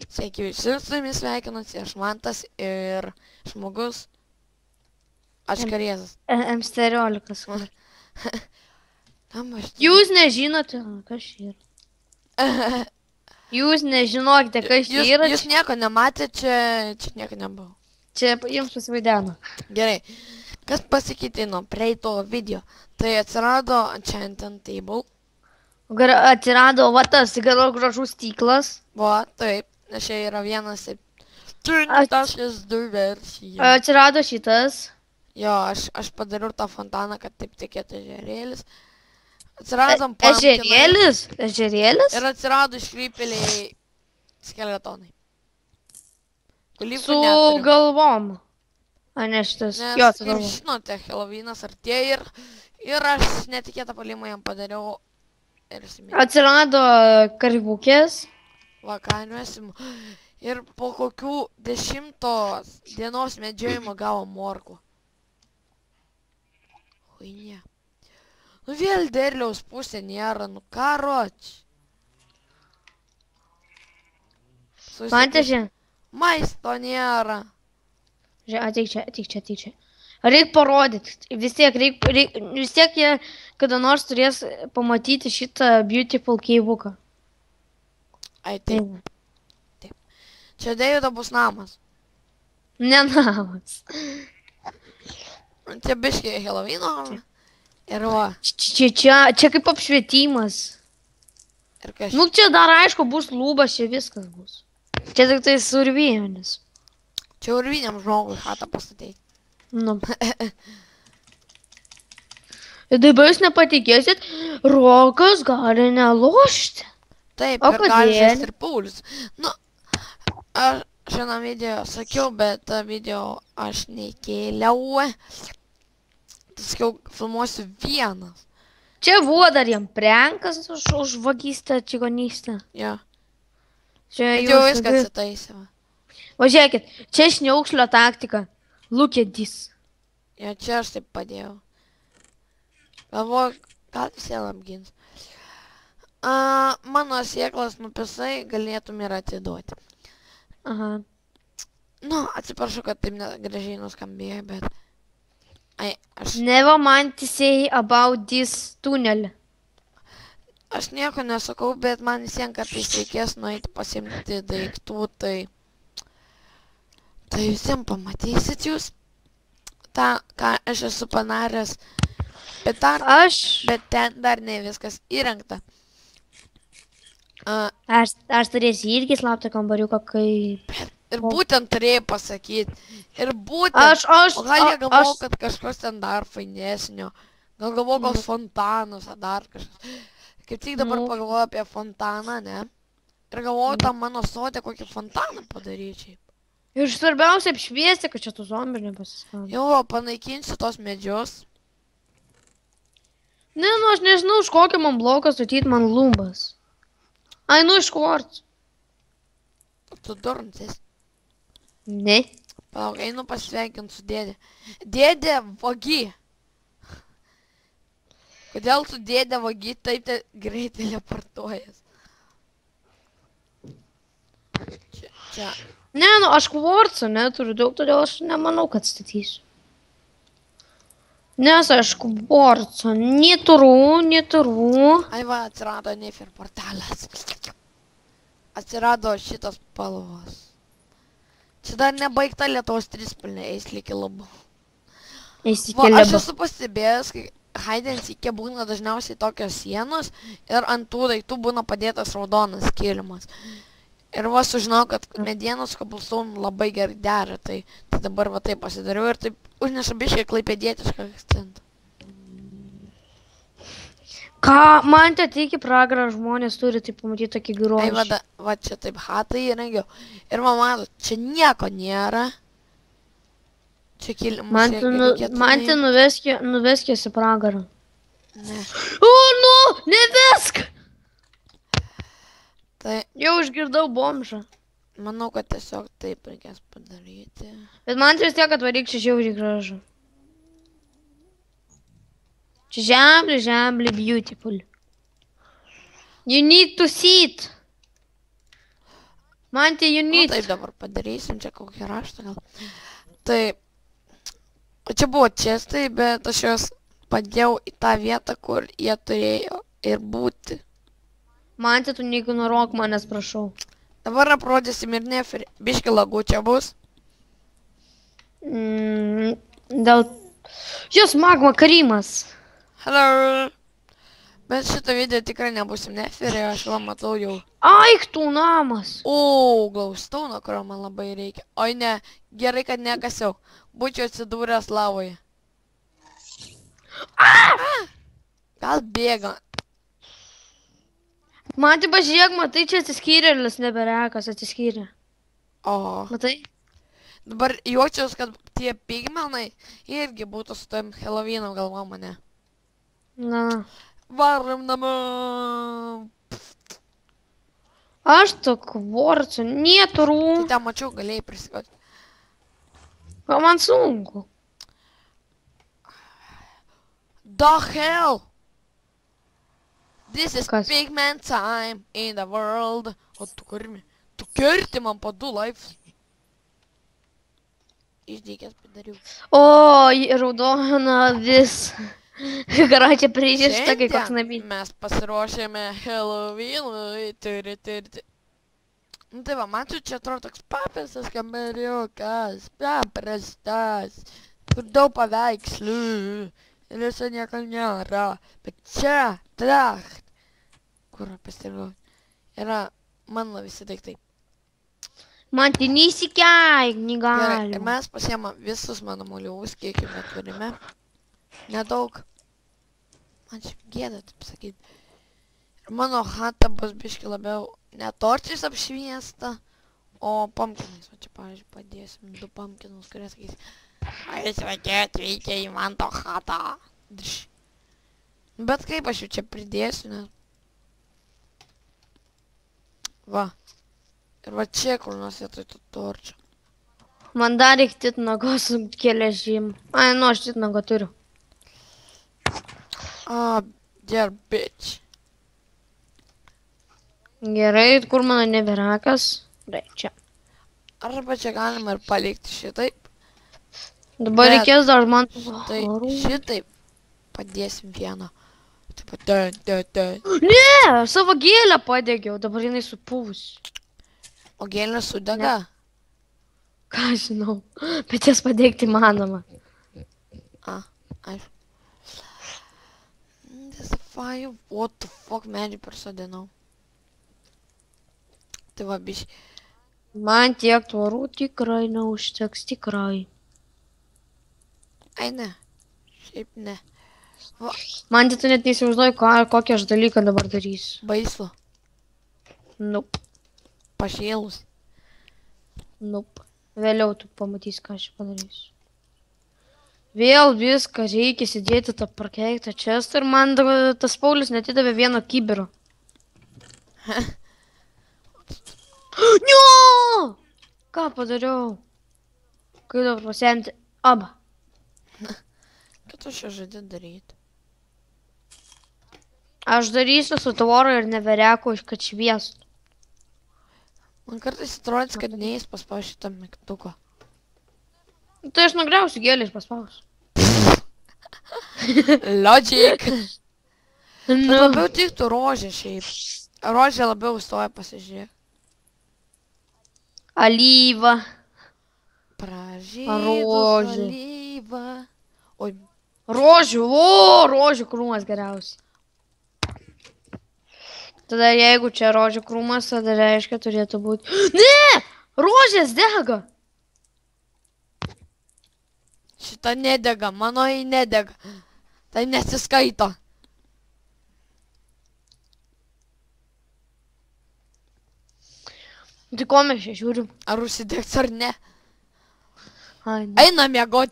Sveiki visi, su jumis sveikinusi aš Mantas ir žmogus Aškariezas. M14. Kam aš Jūs nežinote, kas čia yra. Jūs nežinokite, kas čia yra. Jūs nieko nematėte, čia nieko nebuvo. Čia jums pasivaideno. Gerai, kas pasikeitė nuo praeito video? Tai atsirado enchanting table. Atsirado va tas gražus stiklas. Va, taip, nes čia yra 1.7.2 versija. Atsirado šitas. Jo, aš padariau tą fontaną, kad taip tikėtų ežerėlis. Atsirado pumpkinai. Ežerėlis? Ežerėlis? Ir atsirado iškrypėliai skeletonai. Su galvom. A ne šitas. Jo, su Nes, kaip galvom. žinote, Helovynas artėja ir aš netikėtą palimą jam padariau. Ir įsimėjau. Atsirado karvukės. Vakaniuosim. Ir po kokių 10 dienos medžiojimo gavo morkų. Huinė. Nu vėl derliaus pusė nėra, nu karoč. Mantėži? Maisto nėra. Ateik čia. Reik parodyti. Vis tiek jie kada nors turės pamatyti šitą beautiful keivuką. Ai, taip. Čia Deivido bus namas. Ne namas. Čia biškiai Helovyno. Ir va. Čia kaip apšvietimas. Ir kas Nu čia dar aišku bus lūbas, čia viskas bus. Čia tik tai survijonis. čia urviniam žmogui chatą pastatyti. Nu. Ir dabar jūs nepatikėsit, Rokas gali nelošti. Taip, O ir gali kodėl? žaisti ir Paulius. Nu, aš šiandien video sakiau, bet tą video aš neįkėliau. Tai sakiau, filmuosiu vienas. Čia buvo dar jam prenkas už vagystę, čigonystę. Jo. Čia Bet jau viską atsitaisė. Važiuokit, čia šniaukšlio taktika. Look at this. Jo, čia aš taip padėjau. Galvoju, gal visiems apgins. Mano sėklas nupisai galėtum ir atiduoti. Aha. Nu, atsiprašau, kad taip gražiai nuskambėjo, bet... Ai, Never mind to say about this tunnel. aš nieko nesakau, bet man visiems kartais reikės nueiti pasimti daiktų, tai... Tai visiems pamatysit jūs. tą, ką aš esu panaręs. Bet ten dar ne viskas įrengta. Aš turėsiu irgi slaptą kambariuką, kai... Ir būtent turėjai pasakyti. Ir būtent... O gal jie galvoja, kad kažkas ten dar fainesnio. Gal galvoja, gal fontanas ar dar kažkas. Kaip tik dabar pagalvoju apie fontaną, ne? Ir galvoju tam mano sodė kokį fontaną padaryčiai. Ir svarbiausia apšviesti, kad čia tų zombių nepasiskambė. Jau, panaikinsiu tos medžius. Ne, nu aš nežinau, iš kokio man bloką statyti man lubas. Ai, nu iš kvarcų. Tu durnsis. Ne. Palauk, einu pasveikinti su dėdė. Dėdė vagi. Kodėl tu dėdė vagi taip greitai teleportuojas? Čia. Ne, nu aš kvarcą neturiu daug, todėl aš nemanau, kad statysiu. Nes aš kvarcą neturiu. Ai va, atsirado Nefer portalas. Atsirado šitos spalvos. Čia dar nebaigta Lietuvos trispalvė, eis lygi lubų. Va, aš esu pastebėjęs, kai Hide and Seek'e būna dažniausiai tokios sienos ir ant tų daiktų būna padėtas raudonas kilimas. Ir va sužinau, kad medienos cobblestone labai gerai dera, tai dabar va taip pasidariau ir taip užneša biškai klaipėdietišką akcentą. Ką man te tiki pragarą žmonės turi tai pamatyti tokį grožį. Ai va čia taip hatą įrengiau. Ir man mato, čia nieko nėra. Čia kilimas. Man te nuveskės į pragarą. Ne. O, nu, nevesk! Tai jau išgirdau bomžą. Manau, kad tiesiog taip reikės padaryti. Bet man vis tiek atvaryk čia žiauriai gražu. Čia žemblį beautiful. You need to see it. Man tai you Nu, need. taip dabar padarysim, čia kokį raštą gal. Tai, čia buvo čestai, bet aš juos padėjau į tą vietą, kur jie turėjo ir būti. Man tai tu neignoruok manęs, prašau. Dabar aprodysim ir neferį. Biški lagų čia bus. Dėl... Jos magma karimas. Hello. Bet šitą video tikrai nebusim neferį, aš va matau jau. Aik, tu namas. O, glaustauno, kurio man labai reikia. Oi ne, gerai, kad nekasiau. Būčiau atsidūręs lavoje. Gal bėga. Man tai pažiūrėk, matai, čia atsiskyrėlis neberekas, atsiskyrė. O, Matai? dabar jaučiaus, kad tie pigmenai irgi būtų su tam Halloween'o galva mane. Na. Varom namo. Aš to kvorcu neturiu. Tai ten mačiau, galėjai prisikoti. O man sunku. The hell? This is Kas? pigment time in the world. O tu kurmi. Tu kerti man po 2 laipsnius. Išdykęs padariau. O, raudona vis. Garačia pririšta, kai koks namys. Mes pasiruošėme Halloween'ui. Nu tai va, man čia atrodo toks paprastas kambariukas. Paprastas. Kur daug paveikslių. Ir viso nieko nėra. Bet čia, tracht. Kur pasiriau. Yra mano visi daiktai. Man tai neįsikeik, Gerai, ir negali. mes pasiemam visus mano moliuvus, kiek jų turime. Nedaug. Man šiaip gėda, taip sakyti. Ir mano chata bus biški labiau ne torčiais apšviesta, o pumpkinais. O čia, pavyzdžiui, padėsim 2 pumpkinus, kurie sakys, ai, sveiki atvykę į manto chatą. Bet kaip aš jų čia pridėsiu, nes... Va. Ir va čia, kur nors vietoj to torčio. Man dar reikia titnago su geležim. Ai, nu, aš titnago turiu. Ah, dear bitch. Gerai, kur mano neberakas? Gerai, čia. Arba čia galima ir palikti šitaip. Dabar Bet reikės dar man... Tai šitaip padėsim vieną. Taip pat ten. Ne, savo gėlę padegiau, dabar jinai supūs. O gėlė sudega? Ką žinau, bet jas padegti manoma. Aišku. There's a fire. What the fuck, medžiai persodinau. Tai va, biškai. Man tiek tvorų tikrai neužteks, tikrai. Ai ne. Šiaip ne. Man tai tu net neįsivaizduoji, kokį aš dalyką dabar darysiu. Baisu. Nup, Pašėlus. nup. Vėliau tu pamatysi, ką aš padarysiu. Vėl viską reikia sėdėti tą prakeiktą čestą ir man tas Paulius netidavė vieno kibiro. Nio! Ką padariau? Kaip dabar pasemti? Aba. Ką tu čia žadi daryti? Aš darysiu su tvoro ir nevereko, kad šviestų. Man kartais atrodys, kad neįs paspausti šitą mygtuką. Tai aš nugriausiu gėlę ir paspausiu. Logic. Bet Nu. labiau tiktų rožė šiaip. Rožė labiau stoja pasižiūrėk. Alyva. Pražydus Rožė. alyva. Oi, Rožių, rožių krūmas geriausiai. Tada jeigu čia rožių krūmas, tada reiškia turėtų būti... Ne! Rožės dega! šita nedega, mano jį nedega. Tai nesiskaito. Tai ko mes čia žiūrim? Ar užsidegs ar ne? Ai, ne. Eina miegot.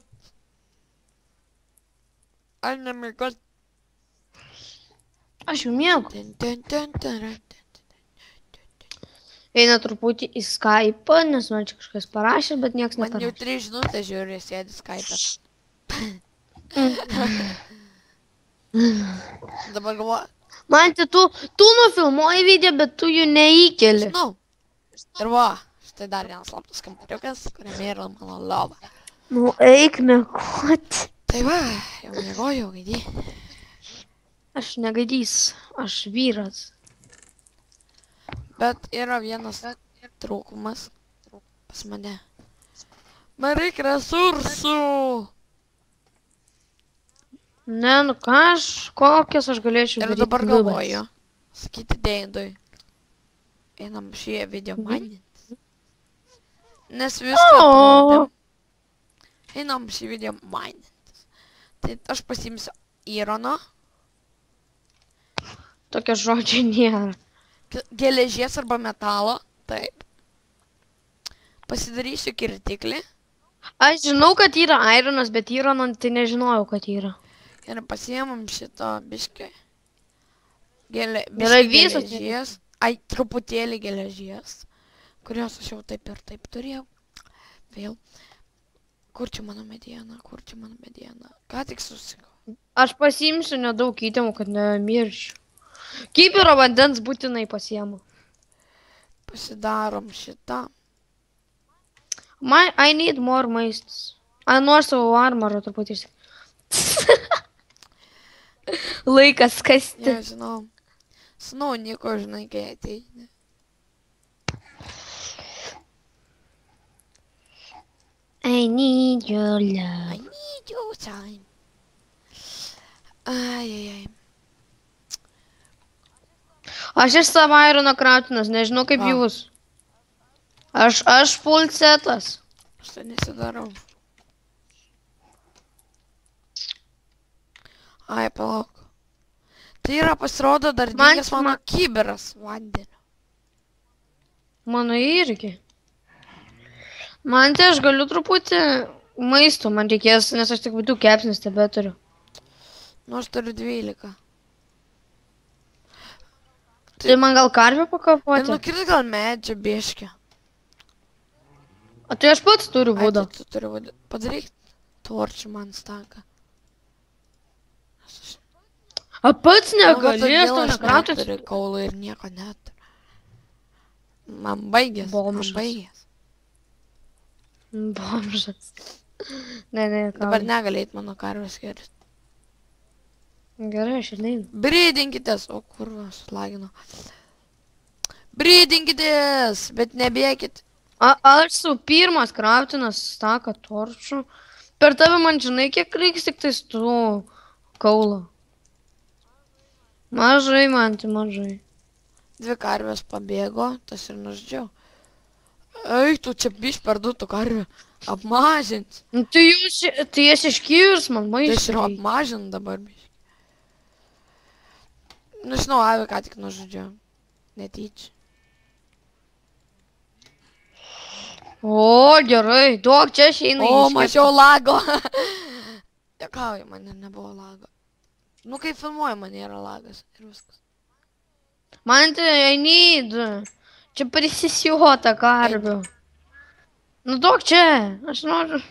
Eina miegot. Aš jau miegu. Ten, ten, ten, ten. Eina truputį į Skype'ą, nes man čia kažkas parašė, bet nieks Man jau neparašė. 3 žinutės žiūri, sėdi Skype'e. Dabar galvoju, Man tai tu nufilmuoji video, bet tu jų neįkeli. žinau, Ir va, štai dar vienas slaptas kambariukas, kuriame yra mano lova. Nu, eik mėgoti. Tai va, jau mėgojau, gaidį. Aš negaidys, aš vyras. Bet yra vienas trūkumas pas mane. Man reikia resursų. Ne, nu ką kokias aš galėčiau Ir daryti. dabar galvoju, sakyti Deidui. Einam šį video manintis. Nes viską atrodėm. Einam šį video manintis. Tai aš pasimsiu Irono. Tokie žodžiai nėra. Geležies arba metalo. Taip. Pasidarysiu kirtiklį. Aš žinau, kad yra ironas, bet irono tai nežinojau, kad yra. Ir pasiėmam šito biškį. Gerai, viso Geležies. Ai, truputėlį geležies. Kurios aš jau taip ir taip turėjau. Vėl. Kur čia mano mediena? Kur čia mano mediena? Ką tik susikau. Aš pasiimsiu nedaug įtemų, kad nemiršiu. Kibiro vandens būtinai pasiemu. Pasidarom šitą. I need more maistas. I noriu savo armorą truputį išsikti. Laikas kasti. Nežinau. Snau nieko, žinai, kai ateini. I need your I love. need your time. Ai. Aš iš savo irono krautinas, nežinau kaip Va. jūs. Aš full setas. Aš tai nesidarau. Ai, palauk. Tai yra pasirodo dar dingęs mano kibiras vandenio. Mano irgi. Man tai aš galiu truputį maisto, man reikės, nes aš tik 2 kepsnis tebeturiu. Nu, aš turiu 12. Tai man gal karvę Ir pakapuoti? nukirti gal medžio biškį. O tai aš pats turiu Ai, būdą. tai tu turi padaryk torčių man staką. A pats Nu, bet negalės, todėl tu aš nekrautis. neturiu kaulų ir nieko neturiu. Man baigės, man Bomžas. baigės. Bomžas. Ne, Dabar ką. negalėjai mano karvės skirti. Gerai, aš ir neinu. Brydinkitės, o kur aš laginu. Brydinkitės, bet nebėkit. Aš su pirmas krautinas staką torčių. Per tave man žinai, kiek reiks tik tais tų kaulo. Mažai man, tai mažai. 2 karvės pabėgo, tas ir nuždžiau. Eik, tu čia biš per 2 tų karvę. Apmažint. Nu, tai jas iškirs man Tai aš ir maistą. apmažint dabar biš. Nu, žinau, avį ką tik nužudžiau. Netyčia. O, gerai, duok čia išeina. O, mačiau lago. Dėkauju, man ir nebuvo lago. Nu, kai filmuoju, man yra lagas ir viskas. Man tai I need. Čia prisisiuota karvių. Nu, duok čia. Aš noriu.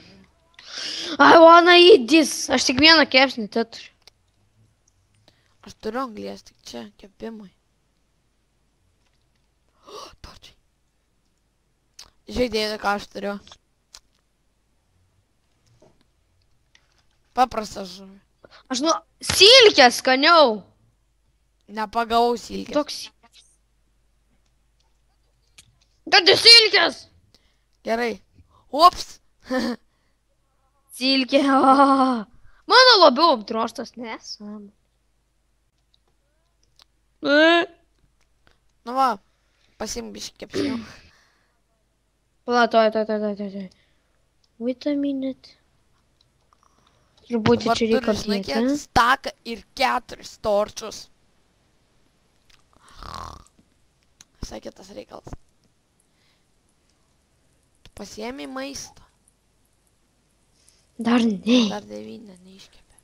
I wanna eat this. Aš tik vieną kepsnį te turiu. Aš turiu anglies, tik čia, kepimui. Torčiai. Žiūrėkite, ką aš turiu. Paprastas žuvį. Aš nu, silkę skaniau. Nepagavau silkės. Toks. Kad tu silkės? Gerai. Ups. Silkė. Mano labiau apdroštas, nesam. Nu va, pasim biškį kepsnių. Pala, toj. Wait a minute. Truputį Dabar čia reikia turiu, žinai, kiek apdėti. staką ir 4 torčius. Visai kitas reikalas. Tu pasiėmė maistą. Dar ne. Dar 9 neiškepė.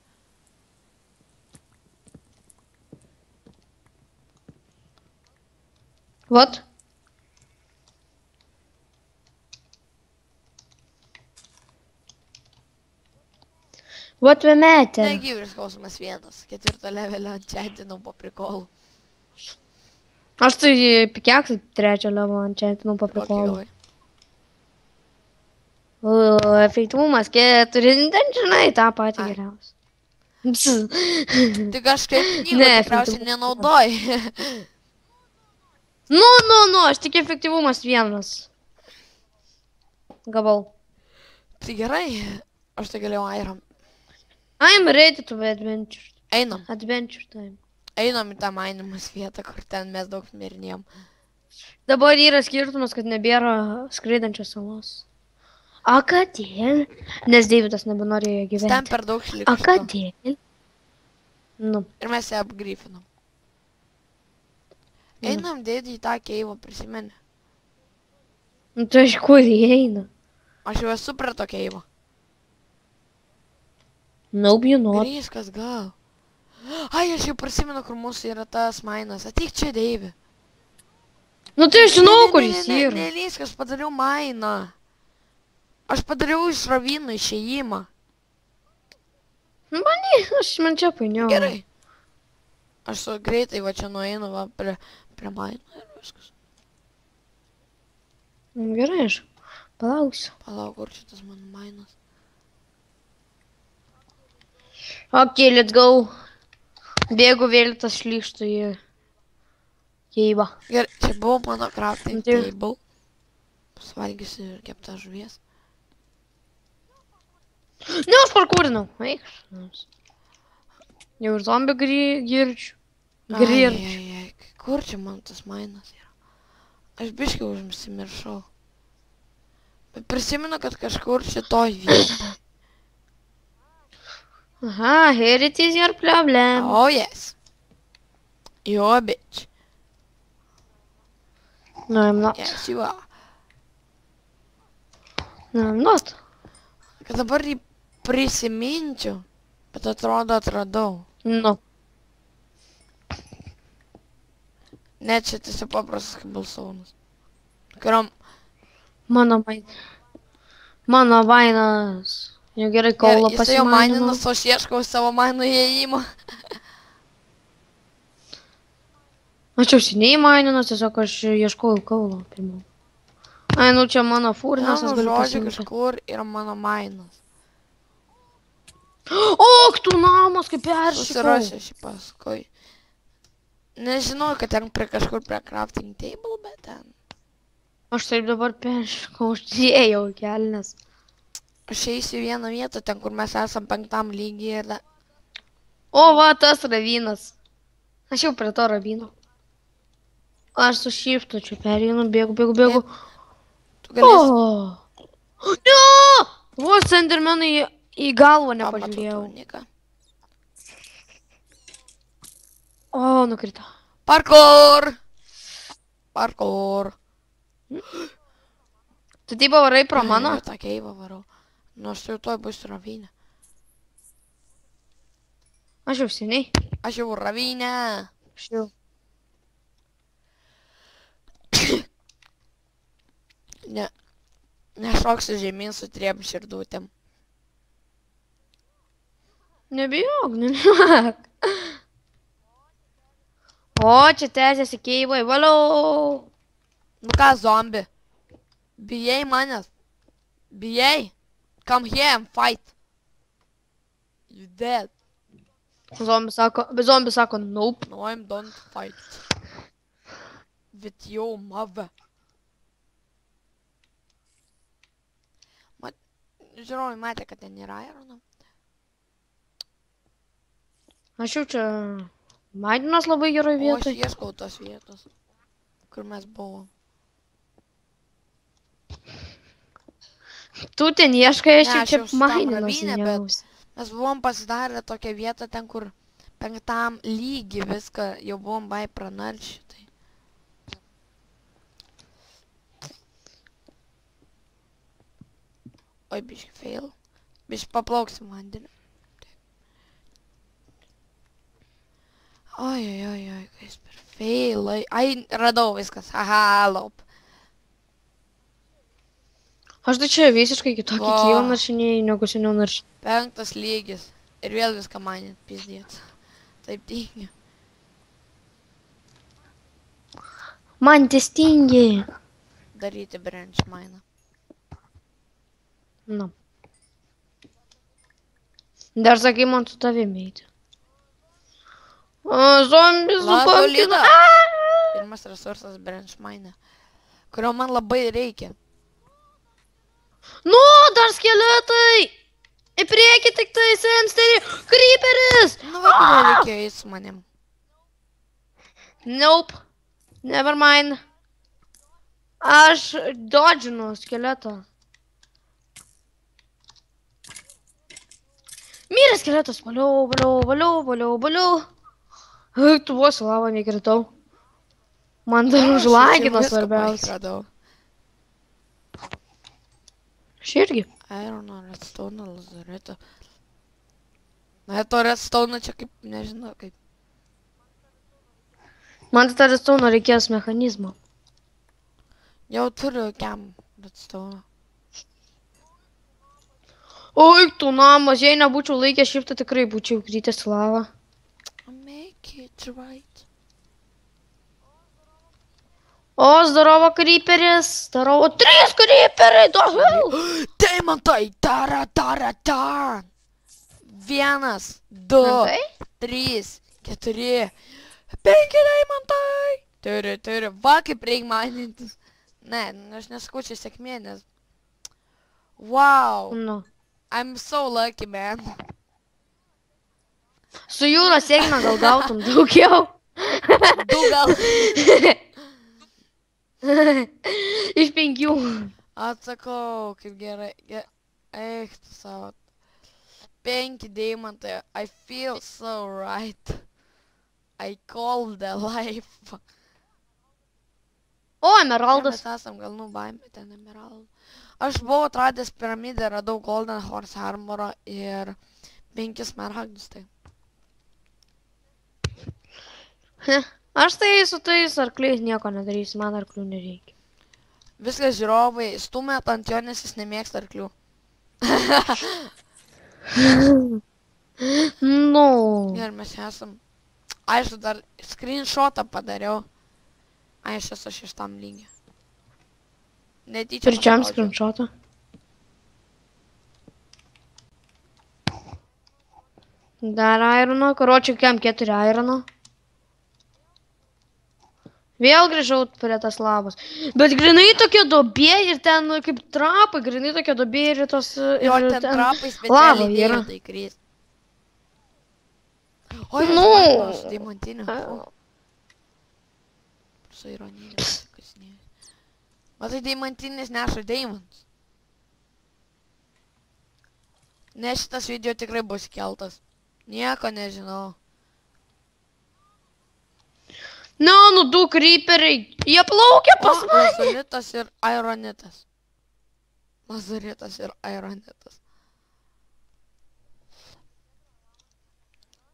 Vat. Vat we metė. Negyvris klausimas 1. 4 levelio čia atinau po prikolų. Aš tai kiek trečią levelą enchantinau po prikolu. Kokį Efektyvumas 4, ten žinai tą patį Ai. geriausią. Tai kažkaip knygų Ne, tikriausiai efektyvumas. nenaudoji. Nu, aš tik efektyvumas 1. Gavau. Tai gerai, aš tai galėjau Iron. I'm ready to adventure. Einam. Adventure time. Einam į tą mainimas vietą, kur ten mes daug mirinėjom. Dabar yra skirtumas, kad nebėra skraidančios salos. A kodėl? Nes Deividas nebenorėjo Ten gyventi. per daug A šlikštų. kodėl? Nu, Ir mes ją apgryfinam. Einam dėdį į tą keivą, prisimeni. nu tai iš kur jie eina? Aš jau esu prie to keivo. Nope, you not. Grįžkas gal. Ai, aš jau prisimenu, kur mūsų yra tas mainas. Ateik čia, Deivi. Nu tai aš žinau, kur jis yra. Nelysk, aš padariau mainą. Aš padariau iš ravynų išėjimą. Man čia painiau. Gerai. Aš su greitai va čia nueinu va prie maino ir viskas. Gerai, aš palauksiu. Palauk, kur čia tas mano mainas. Ok, let's go. Bėgu vėl tas šlykštų į keivą. Gerai, čia buvo mano crafting Nu tai- table. Suvalgysiu ir keptą žuvies. Ne, aš parkūrinau. Eik. Jau ir zombį girdžiu. Girdžiu. Ai, kur čia man tas mainas yra? Aš biškai užsimiršau. Bet prisimenu, kad kažkur šitoj vietoj. Aha, here it is your problem. Oh yes. Yo bitch. No, I'm not. Yes, you are. No, I'm not. Kad dabar jį prisiminčiau, bet atrodo atradau. No. Ne, čia tiesiog paprastas kaip balsaunas. Kuriam... Mano vainas. Jau gerai kaulą Jis jau pasimainino. maininas, o aš ieškau savo mainų įėjimą. Aš jau seniai maininas, tiesiog aš ieškojau kaulo pirmiau. Ai, nu čia mano fūrinas, aš Vienu galiu žodžiu, pasimti. kažkur yra mano mainas. Ok, tu namas, kaip peršikau. Susirasiu šį paskui. Nežinau, kad ten kažkur prie crafting table, bet ten. Aš taip dabar peršikau, aš dėjau į kelnes. Aš eisiu į vieną vietą, ten kur mes esam 5 lygiai ir... O, va, tas ravynas. Aš jau prie to ravino. Aš su shiftu čia perėjau, bėgu. Tu galėsi... O! Ne! Vos endermenai į galvą nepažiūrėjau. Niką. O, nukrito. Parkour! Parkour! Tu taip varai pro mano? Tą keivą varau. Nu, aš jau toj bus ravynė. Aš jau seniai. Aš jau ravynė. Aš jau. Ne. Nešoksiu žemyn su 3 širdutėm. Nebijok, nebijok. O, čia tęsiasi keivai, valiau. Nu ką, zombi? Bijai manęs? Bijai? Come here and fight. You dead. Zombis sako, nope. No, I don't fight. With your mother. Žiūrovai matė, kad ten yra irono. Aš jau čia maininas labai gerai O aš vietoj. ieškau tos vietos, kur mes buvom. Tu ten ieškai, aš Ne, jau aš čia jau su tam maininas ravynė, bet- seniausiai. Mes buvom pasidarę tokią vietą ten, kur 5 lygį viską jau buvom bai pranaršę. Tai. Oi, biški fail. Biški paplauksim vandeniu. Oi, kas per failai. Ai, radau viskas. Aha, laup. Aš tai čia visiškai kitokį Va. kyvą naršinėjau, negu seniau naršinėjau. 5 lygis. Ir vėl viską manėt, pizdėt. Taip tingiu. Man testingi. Daryti branch mainą. Nu. Dar sakai man su tavimi eiti. Zombis Lazolida. sukankina. Pirmas resursas branch mainą. Kurio man labai reikia. Nu, dar skeletai. Į priekį tik tai Semsterį. Creeperis. Nu, va, kodėl reikėjo eiti su manim. Nope. Never mind. Aš dodžinu skeletą. Mirė skeletas. Valiau. Tu vos lavą nekritau. Man dar užlagina svarbiausia. Radau. Aš irgi. Irono, redstone, lazaretą. Na, to redstone čia kaip, nežinau, kaip. Man tai redstone reikės mechanizmo. Jau turiu kiam redstone. Oi, tu namas, jei nebūčiau laikę šiftą, tikrai būčiau kritęs į lavą. Make it right. O, zdarovo creeperis. Zdarovo 3 creeperiai. Deimantai! Tara. 1, 2, 3, 4, 5 deimantai! Turi. Va, kaip reik manintis. Ne, aš nesakau čia sėkmė, nes... Wow! Nu. I'm so lucky, man. Su jūros sėkme gal gautum daugiau. Du gal. Iš 5. Atsakau, kaip gerai. Eik tu savo. 5 deimantai. I feel so right. I call the life. O, emeraldas. Mes esam gal nubaimę ten emeraldų. Aš buvau atradęs piramidę, radau Golden Horse Armorą ir 5 smaragdus. Tai. Aš tai su tais arkliais nieko nedarysiu, man arklių nereikia. Viskas žiūrovai, stumėt ant jo, nes jis nemėgsta arklių. Nu. Ir mes esam. Aišku, dar screenshotą padariau. Aš esu 6 lygiai. Netyčia. Trečiam screenshotą. Dar irono, karočiui kiam 4 irono. Vėl grįžau prie tas lavos. Bet grinai tokia dobė ir ten kaip trapai, grinai tokia dobė ir tos... Jo, ten trapai lava specialiai yra. dėjo tai krist. Oi, Nu. aš deimantinį. Su ironija. Matai, deimantinis neša deimantus. Ne, šitas video tikrai bus keltas. Nieko nežinau. Nu, 2 creeperiai. Jie plaukia pas mane. Lazuritas ir ironitas. Lazuritas ir ironitas.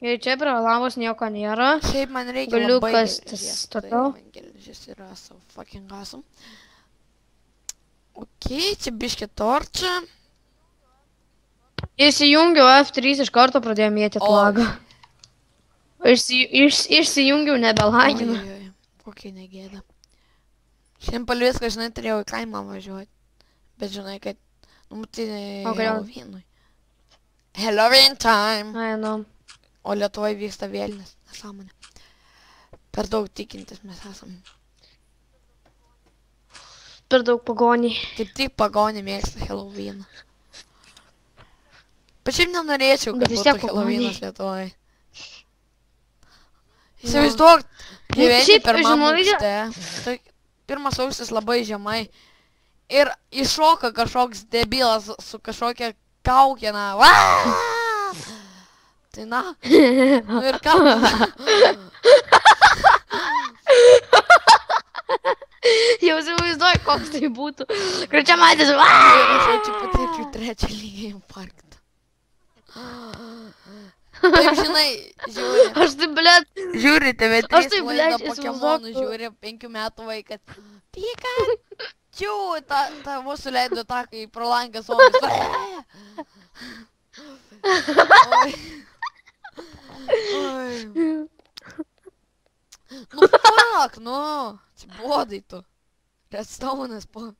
Ir čia prie lavos nieko nėra. Šiaip man reikia Galiu labai kastis geležies, toliau. Tai man geležis yra so fucking awesome. Ok, čia biški torčia. Įsijungiau F3 iš karto pradėjo mėtyti lagą. Išsijungiau nebelagina. Oi, kokia negėda. Šiandien palviską, žinai, turėjau į kaimą važiuoti. Bet žinai, kad... Nu, tai Halloweenui. Halloween time! Ai, nu. O Lietuvoje vyksta vėlinės. Nesąmonė. Per daug tikintis mes esam. Per daug pagonį. Kaip tik pagonį mėgsta Halloweeną. Bet šiaip nenorėčiau, kad Bet vis tiek būtų Halloweenas pagoniai. Lietuvoje. Įsivaizduok, gyveni Šiaip, pirmam žinai, aukšte. Tai pirmas aukštas labai žemai. Ir iššoka kažkoks debilas su kažkokia kaukena. Tai na. Nu ir ką? Jau įsivaizduoju, koks tai būtų. Kur čia matys. Ir aš jau čia patirčiau 3 lygį infarktą. Taip, žinai, žiūri. Aš tai, blėt. Žiūri, TV3 Aš tai, laidą blet, Pokemonų, įsivaizduok. žiūri 5 metų vaikas. Pikačiu, ta mūsų leido tą, kai pro langą zombis. Oi. Nu fuck, nu. Atsibodai tu. Redstone'as po.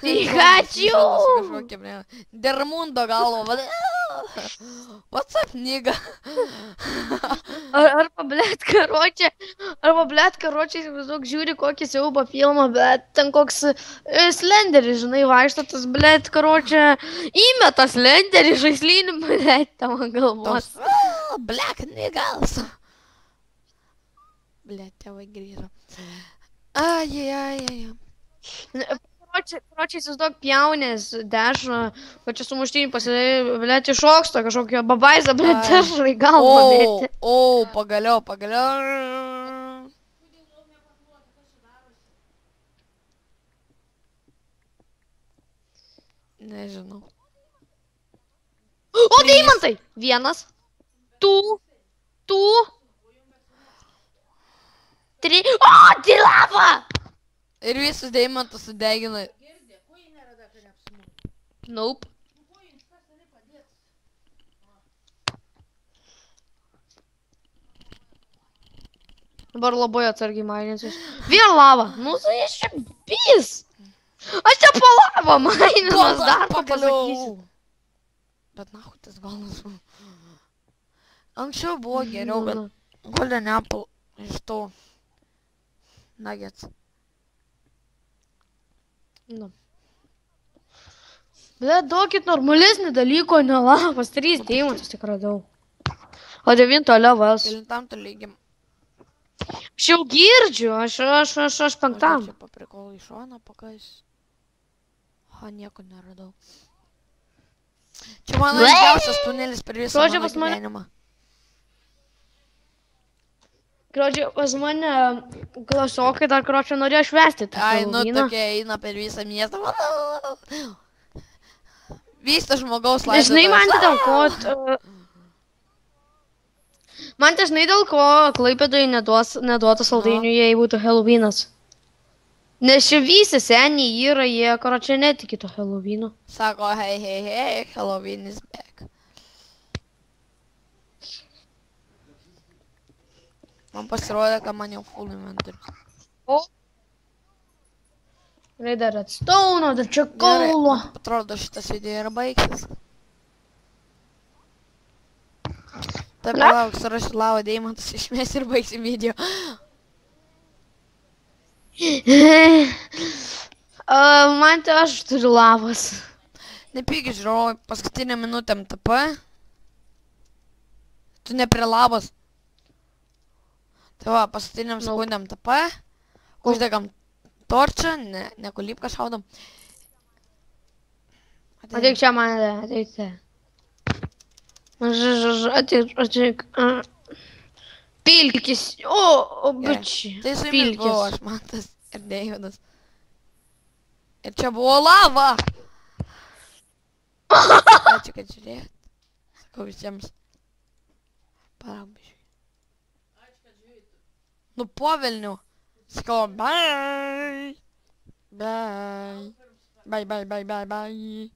Pikachu! Kažkokia, ble. Dermundo galvo. What's up, nigga? Arba, blėt, karočiai, įsivaizduok, žiūri kokį siaubo filmą, bet ten koks slenderis, žinai, vaikšto tas, blėt, karočiai, įmeta slenderį, žaislynį, blėt, tam ant galvos. Black niggas. Blėt, tėvai grįžo. Ai. Karočiai, įsivaizduok, pjaunės, dešą, kad čia sumuštinį pasidėjai, blėt, išoksto kažkokio babaizą, blėt, dešą į galvą, blėt. O, pagaliau. Nežinau. O, deimantai! Vienas. Tu. Tri. O, tai lava! Ir visus deimantus sudegina. Nope. Dabar labai atsargiai maininsius. Vėl lava. Nu, tai aš čia bis. Aš čia po lava maininas dar pasakysiu. Bet nahu tas galvas. Anksčiau buvo geriau, bet Golden Apple iš to Nuggets. Nu. Bet duokit normalesnį dalyko, ne lavas. 3 deimantus tik radau. O 9 levas. Kelintam tu lygiam. Aš jau girdžiu, aš 5. Čia paprikolu iš šoną pakais. Nieko neradau. Čia mano ilgiausias tunelis per visą mano gyvenimą. Kročiai, pas mane klasiokai dar kročiai norėjo švęsti tą Ai, nu Helovyną. tokia eina per visą miestą. Vysta žmogaus laidotuves. Žinai, man dažnai dėl ko Klaipėdoje neduota saldainių, jei būtų Helovynas. Nes čia visi seniai yra, jie kročiai netiki to Helovyno. Sako, hei, Halloween is back. Man pasirodė, kad man jau full inventorius. O. Gerai, dar redstone, dar čia kaulo. Atrodo, šitas video yra baigtas. Taip, palauk, surasiu lavo deimantus, išmės ir baigsim video. Man tai aš turiu lavas. Nepyk žiūrovai, paskutinę minutėm TP. Tu ne prie lavos. Tai va, paskutiniam sekundėm TP. Uždegam torčią, ne kulipką šaudam. Ateik čia mane, ateik čia. Ateik. Pilkis. O, bičiai. Tai su jumis buvo aš, Mantas ir Deividas. Ir čia buvo lava. Ačiū, kad žiūrėjot. Sakau visiems. Palauk, biškai. Nu po velnių. Sakau, bye. Bye. Bye.